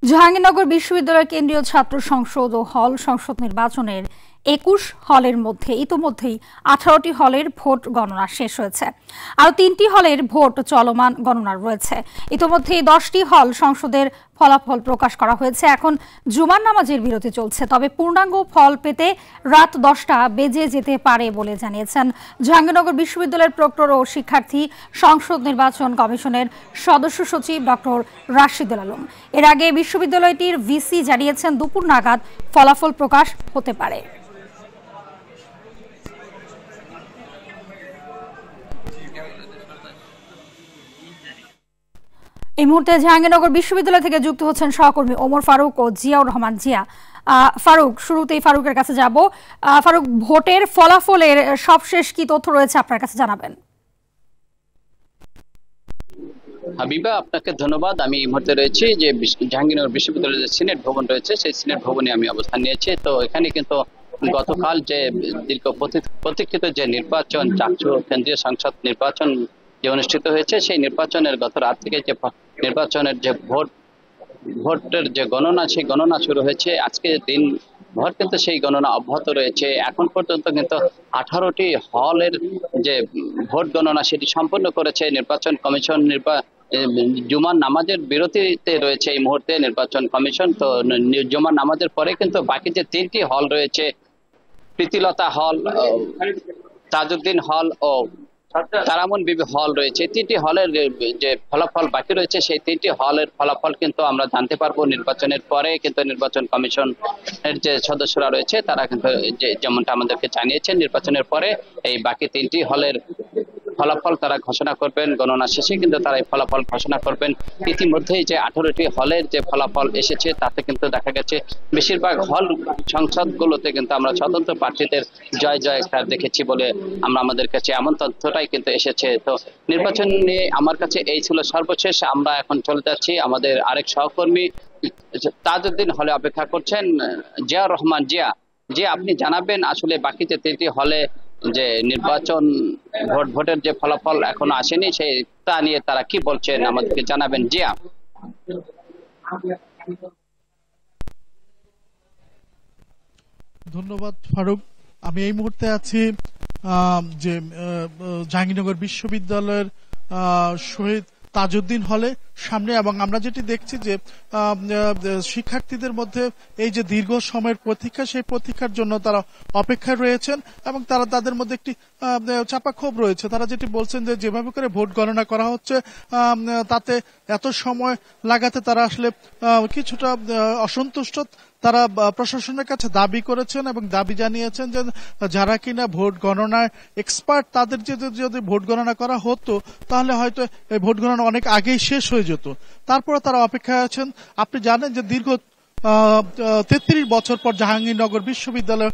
জাহাঙ্গীরনগর বিশ্ববিদ্যালয়ের কেন্দ্রীয় ছাত্র সংসদ ও হল সংসদ নির্বাচনের ২১ হলের মধ্যে ইতোমধ্যেই ১৮টি হলের ভোট গণনা শেষ হয়েছে। আরও ৩টি হলের ভোট চলমান গণনা রয়েছে। ইতোমধ্যেই ১০টি হল সংসদের ফলাফল প্রকাশ করা হয়েছে। এখন জুমার নামাজের বিরতি চলছে, তবে পূর্ণাঙ্গ ফল পেতে রাত ১০টা বেজে যেতে পারে বলে জানিয়েছেন জাহাঙ্গীরনগর বিশ্ববিদ্যালয়ের প্রক্টর ও শিক্ষার্থী সংসদ নির্বাচন কমিশনের সদস্য সচিব ডক্টর রাশিদুল আলম। এর আগে বিশ্ববিদ্যালয়টির ভিসি জানিয়েছেন দুপুর নাগাদ ফলাফল প্রকাশ হতে পারে। এই মুহূর্তে জাহাঙ্গীরনগর বিশ্ববিদ্যালয় থেকে যুক্ত হচ্ছেন সহকর্মী ওমর ফারুক ও জিয়াউর রহমান জিয়া। ফারুক, শুরুতেই ফারুকের কাছে যাব। ফারুক, ভোটের ফলাফলের সবশেষ কি তথ্য রয়েছে আপনার কাছে জানাবেন? হাবিবা, আপনাকে ধন্যবাদ। আমি এই মুহূর্তে রয়েছি যে জাহাঙ্গীরনগর বিশ্ববিদ্যালয়ের যে সিনেট ভবন রয়েছে, সেই সিনেট ভবনে আমি অবস্থান নিয়েছি। তো এখানে কিন্তু গতকাল যে দীর্ঘ প্রতীক্ষিত যে নির্বাচন, জাতীয় কেন্দ্রীয় সংসদ নির্বাচন যে অনুষ্ঠিত হয়েছে, সেই নির্বাচনের গত রাত থেকে যে নির্বাচনের যে ভোটের যে গণনা, সেই গণনা শুরু হয়েছে। আজকে দিন ভর কিন্তু সেই গণনা অব্যাহত রয়েছে। এখন পর্যন্ত কিন্তু 18টি হলের যে ভোট গণনা সেটি সম্পন্ন করেছে নির্বাচন কমিশন। জুমার নামাজের বিরতিতে রয়েছে এই মুহূর্তে নির্বাচন কমিশন। তো জুমার নামাজের পরে কিন্তু বাকি যে 3টি হল রয়েছে, প্রীতিলতা হল, তাজউদ্দিন হল ও তারামুন বিবি হল রয়েছে, 3টি হলের যে ফলাফল বাকি রয়েছে, সেই 3টি হলের ফলাফল কিন্তু আমরা জানতে পারবো নির্বাচনের পরে। কিন্তু নির্বাচন কমিশনের যে সদস্যরা রয়েছে তারা কিন্তু যেমনটা আমাদেরকে জানিয়েছেন, নির্বাচনের পরে এই বাকি 3টি হলের ফলাফল তারা ঘোষণা করবেন। গণনা শেষে কিন্তু তারা এই ফলাফল ঘোষণা করবেন। ইতিমধ্যেই যে 18টি হলের যে ফলাফল এসেছে, তাতে কিন্তু দেখা গেছে বেশিরভাগ হল সংসদগুলোতে কিন্তু আমরা স্বতন্ত্র প্রার্থীদের জয় জয়কার দেখেছি বলে আমাদের কাছে এমন তথ্যটাই কিন্তু এসেছে। তো নির্বাচন নিয়ে আমার কাছে এই ছিল সর্বশেষ। আমরা এখন চলে যাচ্ছি আমাদের আরেক সহকর্মী তাজউদ্দিন হলে অপেক্ষা করছেন, জিয়াউর রহমান জিয়া। যে আপনি জানাবেন আসলে বাকি যে 3টি হলে যে নির্বাচন ভোটের যে ফলাফল এখনো আসেনি, সেই তা নিয়ে তারা কি বলছেন আমাদেরকে জানাবেন। জিয়া। ধন্যবাদ ফারুক। আমি এই মুহূর্তে আছি যে জাহাঙ্গীরনগর বিশ্ববিদ্যালয়ের শহীদ তাজউদ্দিন হলে সামনে, এবং আমরা যেটি দেখছি যে শিক্ষার্থীদের মধ্যে এই যে দীর্ঘ সময়ের প্রতীক্ষা, সেই প্রতীক্ষার জন্য তারা অপেক্ষায় রয়েছেন এবং তাদের মধ্যে একটি চাপা ক্ষোভ রয়েছে। তারা যেটি বলছেন যে যেভাবে করে ভোট গণনা করা হচ্ছে তাতে এত সময় লাগাতে তারা আসলে কিছুটা অসন্তুষ্ট। তারা প্রশাসনের কাছে দাবি করেছেন এবং দাবি জানিয়েছেন যে যারা কিনা ভোট গণনায় এক্সপার্ট, তাদের যদি ভোট গণনা করা হতো তাহলে হয়তো এই ভোট গণনা অনেক আগেই শেষ হয়ে যেত। তারপরে তারা অপেক্ষায় আছেন। আপনি জানেন যে দীর্ঘ 33 বছর পর জাহাঙ্গীরনগর বিশ্ববিদ্যালয়ের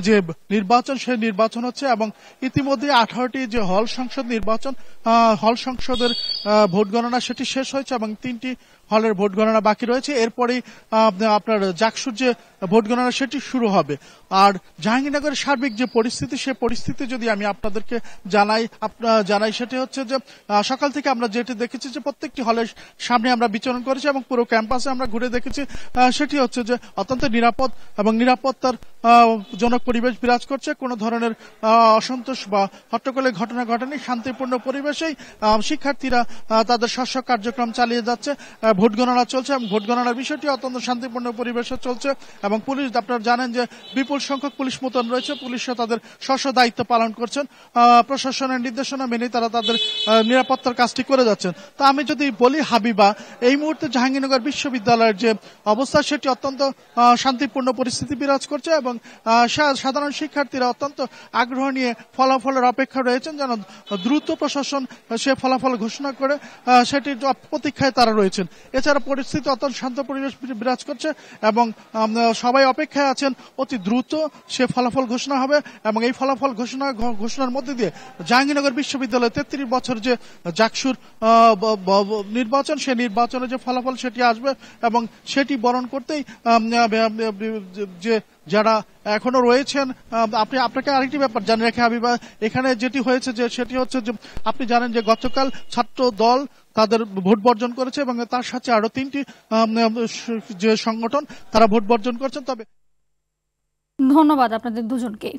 যে নির্বাচন, সেই নির্বাচন হচ্ছে এবং ইতিমধ্যে 18টি যে হল সংসদ নির্বাচন, হল সংসদের ভোট গণনা সেটি শেষ হয়েছে এবং 3টি হলের ভোট গণনা বাকি রয়েছে। এরপরেই আপনার জাকসুর যে ভোট গণনা সেটি শুরু হবে। আর জাহাঙ্গীরনগরের সার্বিক যে পরিস্থিতি, সে পরিস্থিতি যদি আমি আপনাদেরকে জানাই সেটি হচ্ছে যে সকাল থেকে আমরা যেটি দেখেছি যে প্রত্যেকটি হলের সামনে আমরা বিচরণ করেছি এবং পুরো ক্যাম্পাসে আমরা ঘুরে দেখেছি, সেটি হচ্ছে যে অত্যন্ত নিরাপদ এবং নিরাপত্তার জনক পরিবেশ বিরাজ করছে। কোনো ধরনের অসন্তোষ বা হট্টগোলের ঘটনা ঘটেনি। শান্তিপূর্ণ পরিবেশেই শিক্ষার্থীরা তাদের শস্য কার্যক্রম চালিয়ে যাচ্ছে। ভোট গণনা চলছে এবং ভোট গণনার বিষয়টি অত্যন্ত শান্তিপূর্ণ পরিবেশে চলছে এবং পুলিশ, আপনারা জানেন যে বিপুল সংখ্যক পুলিশ মোতায়েন রয়েছে। পুলিশরা তাদের স্ব দায়িত্ব পালন করছেন। প্রশাসনের নির্দেশনা মেনে তারা তাদের নিরাপত্তার কাজটি করে যাচ্ছেন। তো আমি যদি বলি হাবিবা, এই মুহূর্তে জাহাঙ্গীরনগর বিশ্ববিদ্যালয়ের যে অবস্থা সেটি অত্যন্ত শান্তিপূর্ণ পরিস্থিতি বিরাজ করছে এবং সাধারণ শিক্ষার্থীরা অত্যন্ত আগ্রহ নিয়ে ফলাফলের অপেক্ষা রয়েছেন যেন দ্রুত প্রশাসন সে ফলাফল ঘোষণা করে সেটির প্রতীক্ষায় তারা রয়েছেন। এছাড়া পরিস্থিতি অত্যন্ত শান্ত পরিবেশ বিরাজ করছে এবং সবাই অপেক্ষায় আছেন অতি দ্রুত সে ফলাফল ঘোষণা হবে এবং এই ফলাফল ঘোষণার মধ্যে দিয়ে জাহাঙ্গীরনগর বিশ্ববিদ্যালয়ে 33 বছর যে জাকসুর নির্বাচন, সে নির্বাচনের যে ফলাফল সেটি আসবে এবং সেটি বরণ করতেই যে যারা এখনো রয়েছেন। আপনাকে আরেকটি ব্যাপার জানিয়ে রাখি হাবিবা, এখানে যেটি হয়েছে যে সেটি হচ্ছে যে আপনি জানেন যে গতকাল ছাত্র দল তাদের ভোট বর্জন করেছে এবং তার সাথে আরো 3টি যে সংগঠন তারা ভোট বর্জন করছেন। তবে ধন্যবাদ আপনাদের দুজনকে।